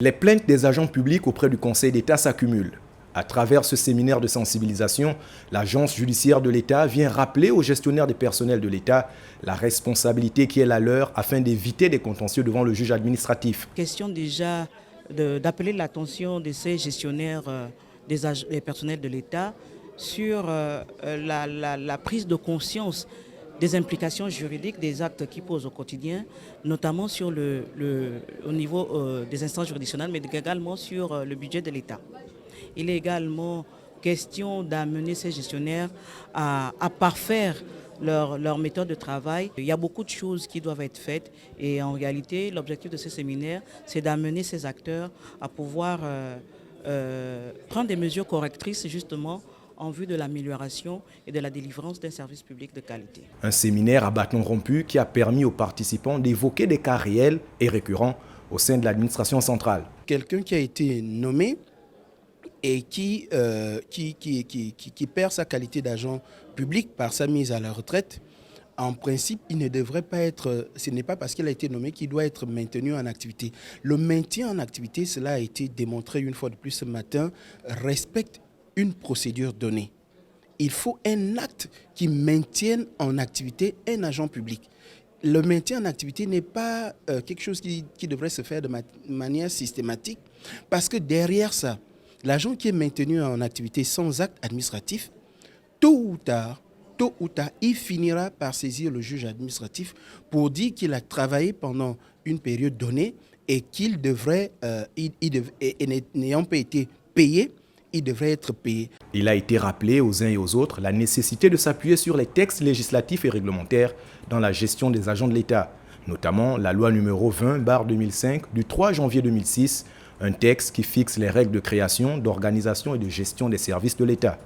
Les plaintes des agents publics auprès du Conseil d'État s'accumulent. À travers ce séminaire de sensibilisation, l'Agence judiciaire de l'État vient rappeler aux gestionnaires des personnels de l'État la responsabilité qui est la leur afin d'éviter des contentieux devant le juge administratif. Question déjà d'appeler l'attention de ces gestionnaires des personnels de l'État sur la prise de conscience des implications juridiques des actes qu'ils posent au quotidien, notamment au niveau des instances juridictionnelles, mais également sur le budget de l'État. Il est également question d'amener ces gestionnaires à parfaire leur méthode de travail. Il y a beaucoup de choses qui doivent être faites et en réalité, l'objectif de ce séminaire, c'est d'amener ces acteurs à pouvoir prendre des mesures correctrices justement en vue de l'amélioration et de la délivrance d'un service public de qualité. Un séminaire à bâton rompu qui a permis aux participants d'évoquer des cas réels et récurrents au sein de l'administration centrale. Quelqu'un qui a été nommé et qui perd sa qualité d'agent public par sa mise à la retraite, en principe, il ne devrait pas être, ce n'est pas parce qu'il a été nommé qu'il doit être maintenu en activité. Le maintien en activité, cela a été démontré une fois de plus ce matin, respecte une procédure donnée. Il faut un acte qui maintienne en activité un agent public. Le maintien en activité n'est pas quelque chose qui devrait se faire de manière systématique parce que derrière ça, l'agent qui est maintenu en activité sans acte administratif, tôt ou tard, il finira par saisir le juge administratif pour dire qu'il a travaillé pendant une période donnée et qu'il devrait, n'ayant pas été payé, il devrait être payé. Il a été rappelé aux uns et aux autres la nécessité de s'appuyer sur les textes législatifs et réglementaires dans la gestion des agents de l'État, notamment la loi numéro 20/2005 du 3 janvier 2006, un texte qui fixe les règles de création, d'organisation et de gestion des services de l'État.